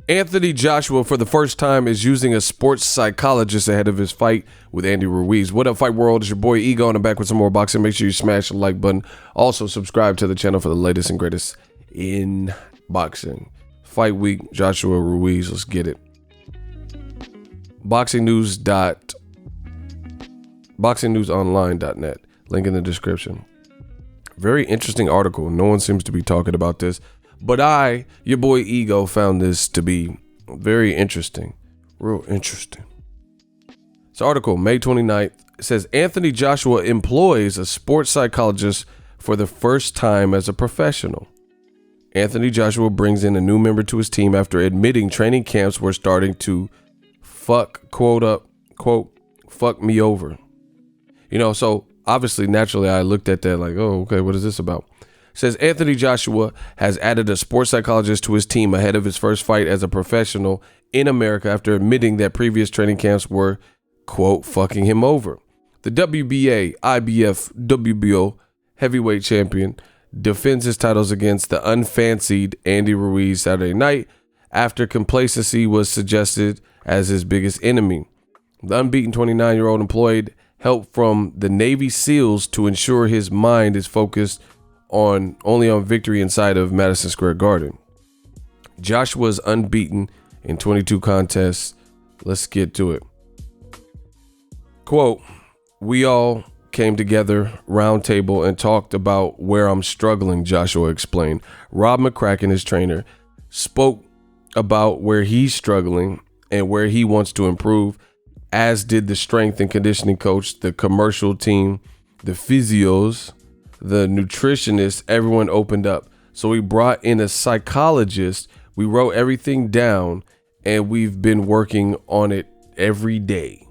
Anthony Joshua, for the first time, is using a sports psychologist ahead of his fight with Andy Ruiz. What up, Fight World? It's your boy Ego, and I'm back with some more boxing. Make sure you smash the like button. Also, subscribe to the channel for the latest and greatest in boxing. Fight week, Joshua Ruiz. Let's get it. BoxingNewsOnline.net. Link in the description. Very interesting article. No one seems to be talking about this. But I, your boy Ego, found this to be very interesting. Real interesting. This article, May 29th, says Anthony Joshua employs a sports psychologist for the first time as a professional. Anthony Joshua brings in a new member to his team after admitting training camps were starting to fuck me over. You know, so obviously, naturally, I looked at that like, oh, okay, what is this about? Says Anthony Joshua has added a sports psychologist to his team ahead of his first fight as a professional in America after admitting that previous training camps were, quote, fucking him over. The WBA, IBF, WBO heavyweight champion defends his titles against the unfancied Andy Ruiz Saturday night after complacency was suggested as his biggest enemy. The unbeaten 29-year-old employed help from the Navy SEALs to ensure his mind is focused only on victory inside of Madison Square Garden. Joshua is unbeaten in 22 contests. Let's get to it. Quote, we all came together round table and talked about where I'm struggling, Joshua explained. Rob McCracken, his trainer, spoke about where he's struggling and where he wants to improve, as did the strength and conditioning coach, the commercial team, the physios, the nutritionist. Everyone opened up. So we brought in a psychologist. We wrote everything down and we've been working on it every day.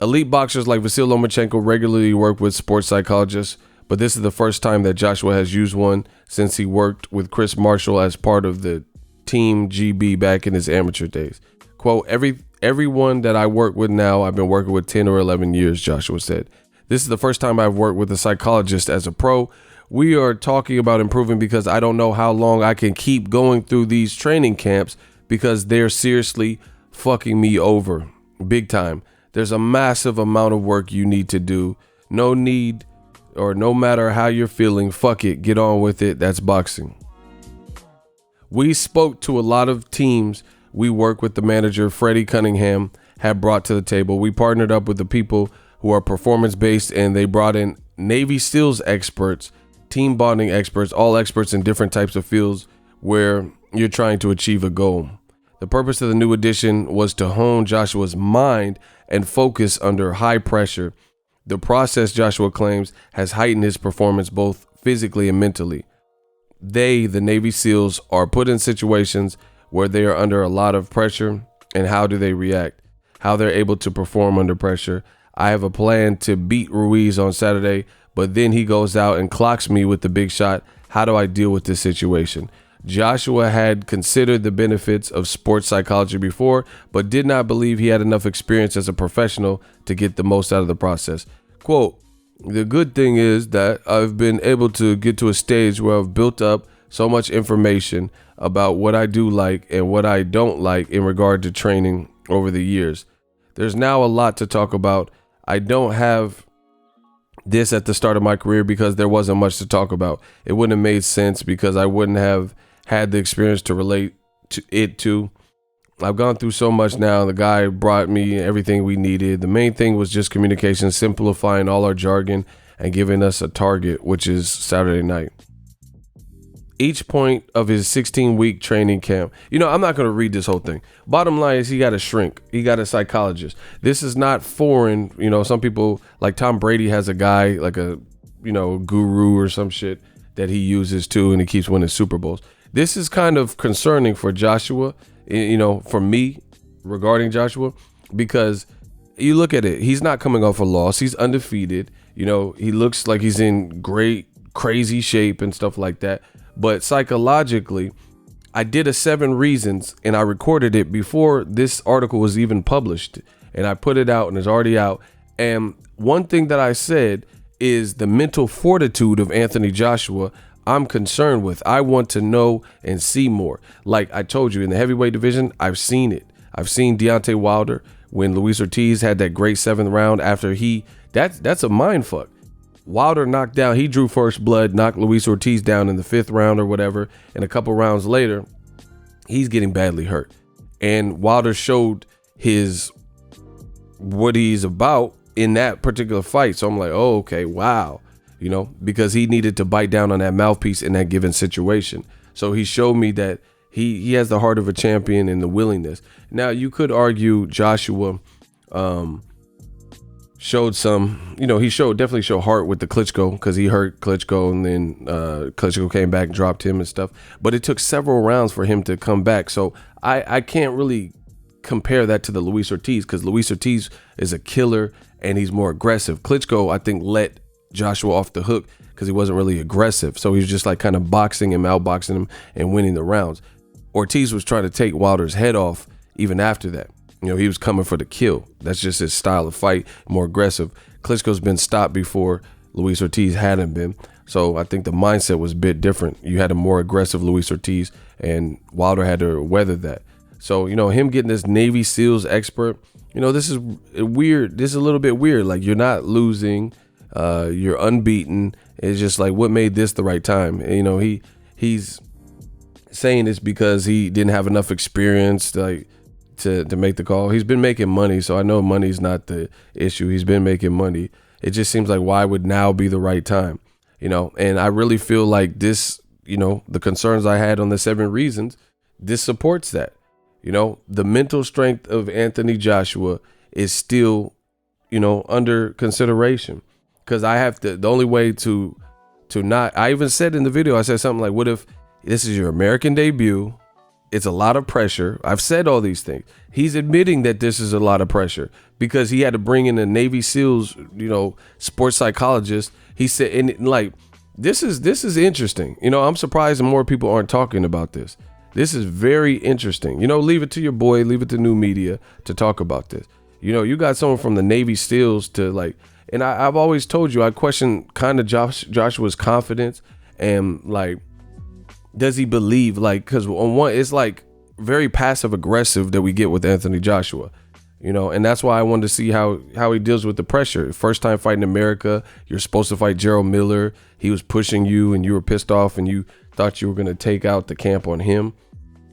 Elite boxers like Vasyl Lomachenko regularly work with sports psychologists, but this is the first time that Joshua has used one since he worked with Chris Marshall as part of the Team GB back in his amateur days. Quote, everyone that I work with now, I've been working with 10 or 11 years, Joshua said. This is the first time I've worked with a psychologist as a pro. We are talking about improving because I don't know how long I can keep going through these training camps because they're seriously fucking me over big time. There's a massive amount of work you need to do. No need, or no matter how you're feeling, fuck it, get on with it. That's boxing. We spoke to a lot of teams we work with. The manager, Freddie Cunningham, had brought to the table. We partnered up with the people who are performance-based, and they brought in Navy SEALs experts, team bonding experts, all experts in different types of fields where you're trying to achieve a goal. The purpose of the new addition was to hone Joshua's mind and focus under high pressure. The process, Joshua claims, has heightened his performance both physically and mentally. They, the Navy SEALs, are put in situations where they are under a lot of pressure, and how do they react? How they're able to perform under pressure. I have a plan to beat Ruiz on Saturday, but then he goes out and clocks me with the big shot. How do I deal with this situation? Joshua had considered the benefits of sports psychology before, but did not believe he had enough experience as a professional to get the most out of the process. Quote, the good thing is that I've been able to get to a stage where I've built up so much information about what I do like and what I don't like in regard to training over the years. There's now a lot to talk about. I don't have this at the start of my career because there wasn't much to talk about. It wouldn't have made sense because I wouldn't have had the experience to relate to it to. I've gone through so much now. The guy brought me everything we needed. The main thing was just communication, simplifying all our jargon and giving us a target, which is Saturday night. Each point of his 16-week training camp. You know, I'm not going to read this whole thing. Bottom line is he got a shrink. He got a psychologist. This is not foreign. You know, some people like Tom Brady has a guy like a, you know, guru or some shit that he uses too, and he keeps winning Super Bowls. This is kind of concerning for Joshua, you know, for me regarding Joshua, because you look at it. He's not coming off a loss. He's undefeated. You know, he looks like he's in great, crazy shape and stuff like that. But psychologically, I did a 7 reasons and I recorded it before this article was even published, and I put it out and it's already out. And one thing that I said is the mental fortitude of Anthony Joshua I'm concerned with. I want to know and see more. Like I told you, in the heavyweight division, I've seen it. I've seen Deontay Wilder when Luis Ortiz had that great 7th round after that's a mind fuck. Wilder knocked down, he drew first blood, knocked Luis Ortiz down in the 5th round or whatever. And a couple rounds later, he's getting badly hurt. And Wilder showed what he's about in that particular fight. So I'm like, oh, okay, wow. Because he needed to bite down on that mouthpiece in that given situation. So he showed me that he has the heart of a champion and the willingness. Now, you could argue Joshua showed some, he definitely showed heart with the Klitschko, because he hurt Klitschko, and then Klitschko came back and dropped him and stuff. But it took several rounds for him to come back. So I can't really compare that to the Luis Ortiz, because Luis Ortiz is a killer and he's more aggressive. Klitschko, I think, let Joshua off the hook because he wasn't really aggressive. So he was just like kind of boxing him, outboxing him, and winning the rounds. Ortiz was trying to take Wilder's head off even after that. He was coming for the kill. That's just his style of fight, more aggressive. Klitschko's been stopped before Luis Ortiz hadn't been. So I think the mindset was a bit different. You had a more aggressive Luis Ortiz, and Wilder had to weather that. So, him getting this Navy SEALs expert, this is weird. This is a little bit weird. Like, you're not losing. You're unbeaten. It's just like, what made this the right time? And, he's saying this because he didn't have enough experience to make the call. He's been making money, so I know money's not the issue. He's been making money. It just seems like, why would now be the right time? And I really feel like this, the concerns I had on the 7 reasons, this supports that. The mental strength of Anthony Joshua is still, under consideration, because I have to, the only way to not, I even said in the video, I said something like, what if this is your American debut? It's a lot of pressure. I've said all these things. He's admitting that this is a lot of pressure because he had to bring in a Navy SEALs, sports psychologist. He said, and like, this is interesting. I'm surprised more people aren't talking about this. This is very interesting. Leave it to your boy, leave it to new media to talk about this. You got someone from the Navy SEALs to like, and I've always told you, I question kind of Joshua's confidence and like, does he believe, like, because on one, it's like very passive aggressive that we get with Anthony Joshua, and that's why I wanted to see how he deals with the pressure. First time fighting America, you're supposed to fight Gerald Miller. He was pushing you and you were pissed off and you thought you were going to take out the camp on him.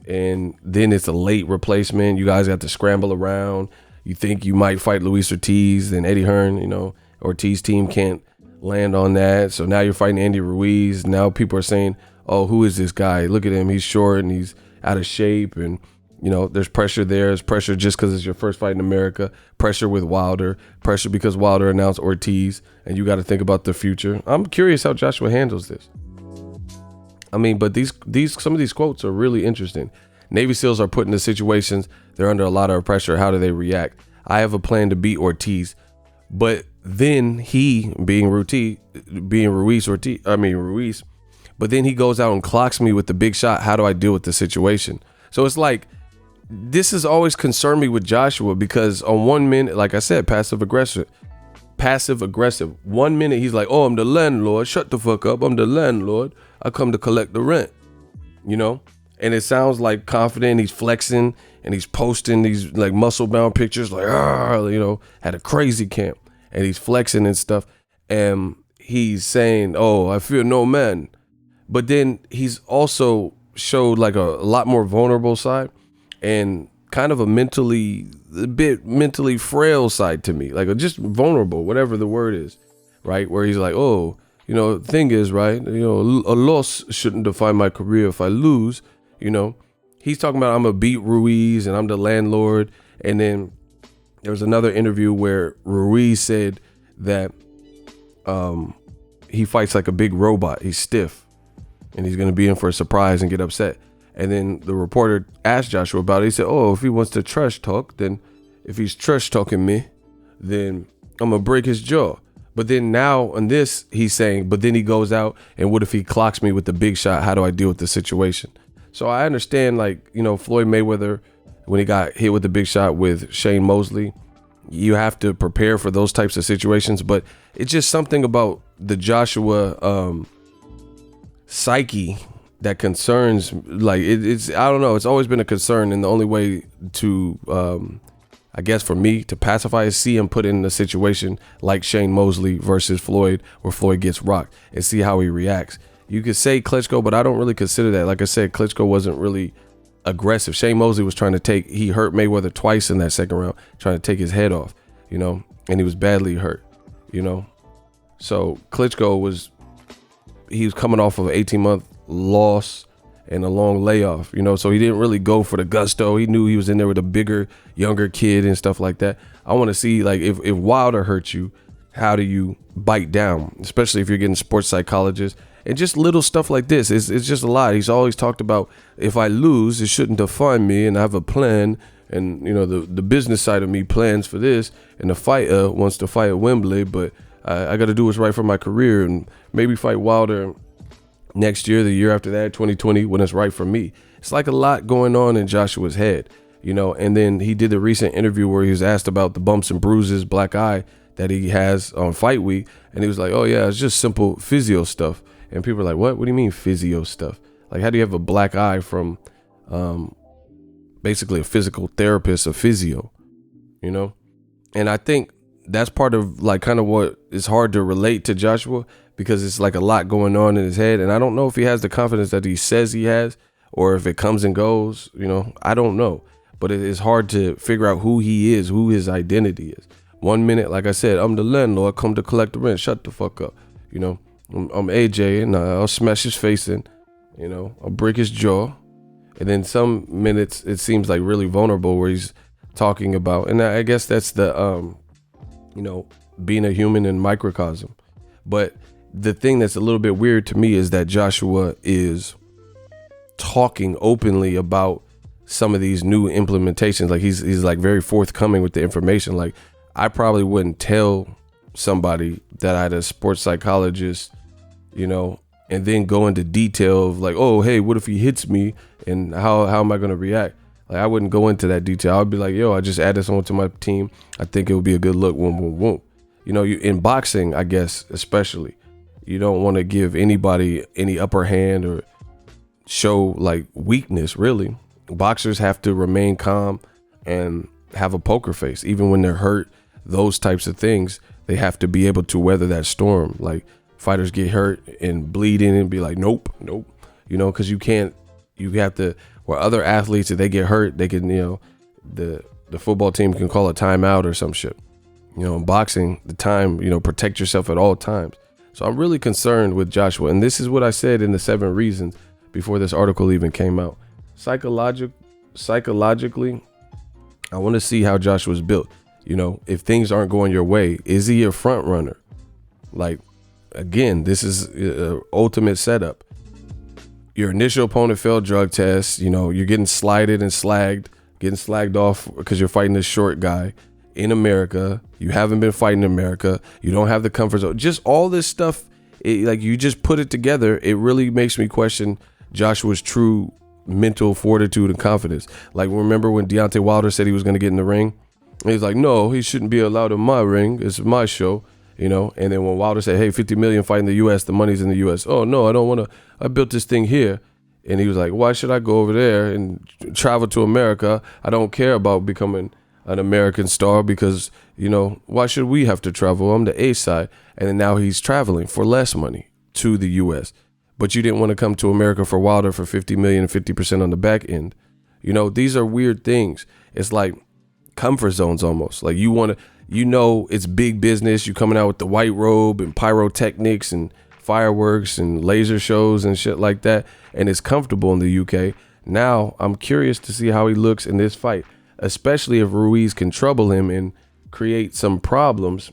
And then it's a late replacement. You guys have to scramble around. You think you might fight Luis Ortiz, then Eddie Hearn, Ortiz team can't land on that. So now you're fighting Andy Ruiz. Now people are saying, oh, who is this guy? Look at him. He's short and he's out of shape. And, there's pressure there. There's pressure just because it's your first fight in America. Pressure with Wilder. Pressure because Wilder announced Ortiz. And you got to think about the future. I'm curious how Joshua handles this. But some of these quotes are really interesting. Navy SEALs are put into situations. They're under a lot of pressure. How do they react? I have a plan to beat Ortiz. But then he, being Ruiz, but then he goes out and clocks me with the big shot. How do I deal with the situation? So it's like, this has always concerned me with Joshua because on 1 minute, like I said, passive aggressive. 1 minute, he's like, oh, I'm the landlord. Shut the fuck up. I'm the landlord. I come to collect the rent, and it sounds like confident. He's flexing and he's posting these like muscle bound pictures like, at a crazy camp, and he's flexing and stuff. And he's saying, oh, I fear no man. But then he's also showed like a lot more vulnerable side and kind of a bit mentally frail side to me, like just vulnerable, whatever the word is, right? Where he's like, oh, the thing is, right, a loss shouldn't define my career. If I lose, he's talking about I'm gonna beat Ruiz and I'm the landlord. And then there was another interview where Ruiz said that he fights like a big robot. He's stiff and he's going to be in for a surprise and get upset. And then the reporter asked Joshua about it. He said, oh, if he wants to trash talk, then if he's trash talking me, then I'm going to break his jaw. But then now on this, he's saying, but then he goes out and what if he clocks me with the big shot? How do I deal with the situation? So I understand, like, Floyd Mayweather, when he got hit with the big shot with Shane Mosley, you have to prepare for those types of situations. But it's just something about the Joshua psyche that concerns, like it's I don't know, it's always been a concern, and the only way to I guess for me to pacify is see him put in a situation like Shane Mosley versus Floyd, where Floyd gets rocked, and see how he reacts. You could say Klitschko, but I don't really consider that. Like I said, Klitschko wasn't really aggressive. Shane Mosley was trying to he hurt Mayweather twice in that second round, trying to take his head off, and he was badly hurt, So Klitschko was coming off of an 18-month loss and a long layoff, so he didn't really go for the gusto. He knew he was in there with a bigger, younger kid and stuff like that. I want to see, like, if Wilder hurts you, how do you bite down, especially if you're getting sports psychologists and just little stuff like this. It's just a lot. He's always talked about, if I lose, it shouldn't define me, and I have a plan, and the business side of me plans for this, and the fighter wants to fight at Wembley, but I got to do what's right for my career, and maybe fight Wilder next year, the year after that, 2020, when it's right for me. It's like a lot going on in Joshua's head, and then he did the recent interview where he was asked about the bumps and bruises, black eye that he has on fight week, and he was like, oh yeah, it's just simple physio stuff. And people are like, what do you mean physio stuff? Like, how do you have a black eye from basically a physical therapist, a physio, and I think that's part of, like, kind of what is hard to relate to Joshua, because it's like a lot going on in his head. And I don't know if he has the confidence that he says he has, or if it comes and goes, I don't know. But it is hard to figure out who he is, who his identity is. 1 minute, like I said, I'm the landlord, come to collect the rent, shut the fuck up. I'm AJ, and I'll smash his face in, I'll break his jaw. And then some minutes, it seems like really vulnerable, where he's talking about, and I guess that's the, being a human in microcosm. But the thing that's a little bit weird to me is that Joshua is talking openly about some of these new implementations. Like he's like very forthcoming with the information. Like, I probably wouldn't tell somebody that I had a sports psychologist, and then go into detail of like, oh, hey, what if he hits me, and how am I going to react? Like, I wouldn't go into that detail. I would be like, yo, I just added someone to my team. I think it would be a good look. Whoom. You in boxing, I guess, especially, you don't want to give anybody any upper hand or show like weakness, really. Boxers have to remain calm and have a poker face. Even when they're hurt, those types of things, they have to be able to weather that storm. Like, fighters get hurt and bleeding and be like, nope, because you have to, where other athletes, if they get hurt, they can, the football team can call a timeout or some shit. In boxing, the time, protect yourself at all times. So I'm really concerned with Joshua. And this is what I said in the 7 reasons before this article even came out. Psychologically, I want to see how Joshua's built. If things aren't going your way, is he a front runner? Like, again, this is an ultimate setup. Your initial opponent failed drug tests. You're getting slighted and getting slagged off because you're fighting this short guy in America. You haven't been fighting in America. You don't have the comfort zone. Just all this stuff, like, you just put it together. It really makes me question Joshua's true mental fortitude and confidence. Like, remember when Deontay Wilder said he was going to get in the ring? And he's like, no, he shouldn't be allowed in my ring. It's my show, And then when Wilder said, hey, 50 million fighting the U.S., the money's in the U.S. Oh, no, I don't want to. I built this thing here. And he was like, why should I go over there and travel to America? I don't care about becoming an American star because, why should we have to travel? I'm the A side. And then now he's traveling for less money to the U.S. But you didn't want to come to America for Wilder for 50 million and 50% on the back end. These are weird things. It's like comfort zones almost. Like, you want to, it's big business. You coming out with the white robe and pyrotechnics and fireworks and laser shows and shit like that. And it's comfortable in the UK. Now I'm curious to see how he looks in this fight, especially if Ruiz can trouble him and create some problems.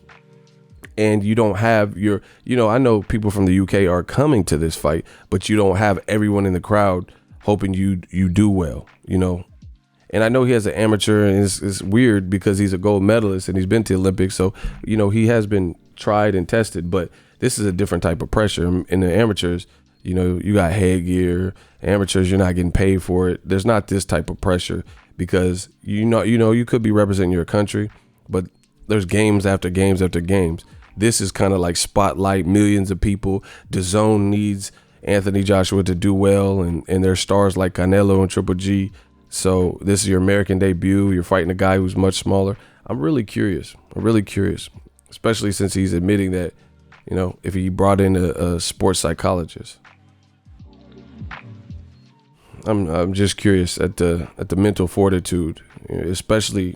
And you don't have your, I know people from the UK are coming to this fight, but you don't have everyone in the crowd hoping you do well, And I know he has an amateur, and it's weird because he's a gold medalist and he's been to the Olympics. So, he has been tried and tested, but this is a different type of pressure. In the amateurs, you got headgear. Amateurs, you're not getting paid for it. There's not this type of pressure because, you could be representing your country, but there's games after games after games. This is kind of like spotlight, millions of people. DAZN needs Anthony Joshua to do well, and there's stars like Canelo and Triple G. So this is your American debut. You're fighting a guy who's much smaller. I'm really curious. Especially since he's admitting that, you know, if he brought in a sports psychologist. I'm just curious at the mental fortitude, especially,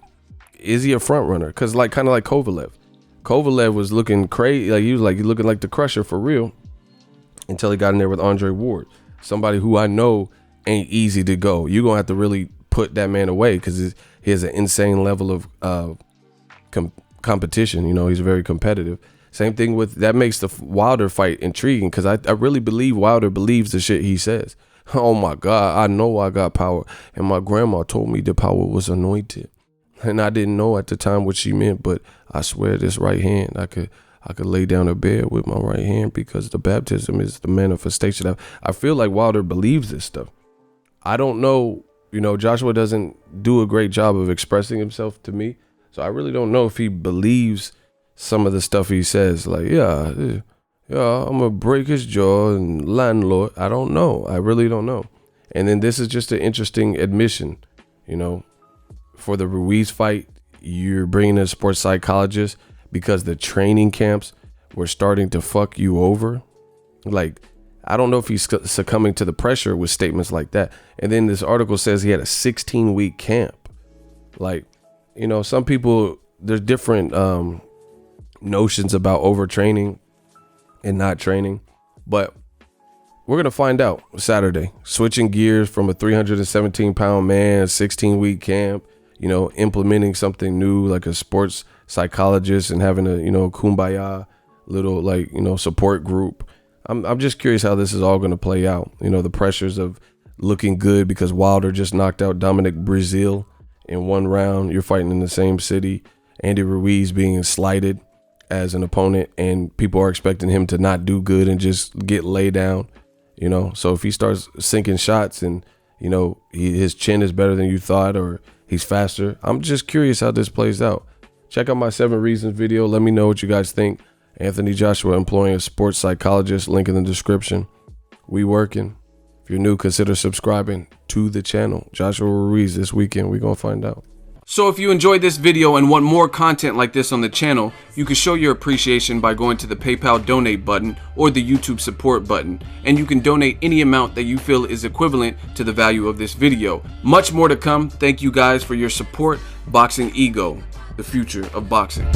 is he a front runner? Because kind of like Kovalev. Kovalev was looking crazy, he was looking like the Crusher for real, until he got in there with Andre Ward, somebody who I know ain't easy to go. You're gonna have to really put that man away because he has an insane level of competition. You know, he's very competitive. Same thing with that makes the Wilder fight intriguing because I really believe Wilder believes the shit he says. Oh my God, I know I got power. And my grandma told me the power was anointed. And I didn't know at the time what she meant, but I swear this right hand, I could lay down a bed with my right hand because the baptism is the manifestation. I feel like Wilder believes this stuff. I don't know, you know, Joshua doesn't do a great job of expressing himself to me. So I really don't know if he believes some of the stuff he says. Like, yeah, I'm gonna break his jaw and landlord. I don't know. I really don't know. And then this is just an interesting admission, you know, for the Ruiz fight, you're bringing in a sports psychologist because the training camps were starting to fuck you over. Like, I don't know if he's succumbing to the pressure with statements like that. And then this article says he had a 16-week camp. Like, you know, some people, there's different notions about overtraining and not training, but we're going to find out Saturday. Switching gears from a 317-pound man, 16-week camp, you know, implementing something new like a sports psychologist and having a, you know, kumbaya little, like, you know, support group. I'm just curious how this is all going to play out. You know, the pressures of looking good because Wilder just knocked out Dominic Breazeale in one round. You're fighting in the same city. Andy Ruiz being slighted as an opponent, and people are expecting him to not do good and just get laid down, you know. So if he starts sinking shots and, you know, his chin is better than you thought, or he's faster, I'm just curious how this plays out. Check out my 7 reasons video. Let me know what you guys think. Anthony Joshua employing a sports psychologist, link in the description. We working. If you're new, consider subscribing to the channel. Joshua Ruiz this weekend, we're gonna find out. So if you enjoyed this video and want more content like this on the channel, you can show your appreciation by going to the PayPal donate button or the YouTube support button, and you can donate any amount that you feel is equivalent to the value of this video. Much more to come. Thank you guys for your support. Boxing Ego, the future of boxing.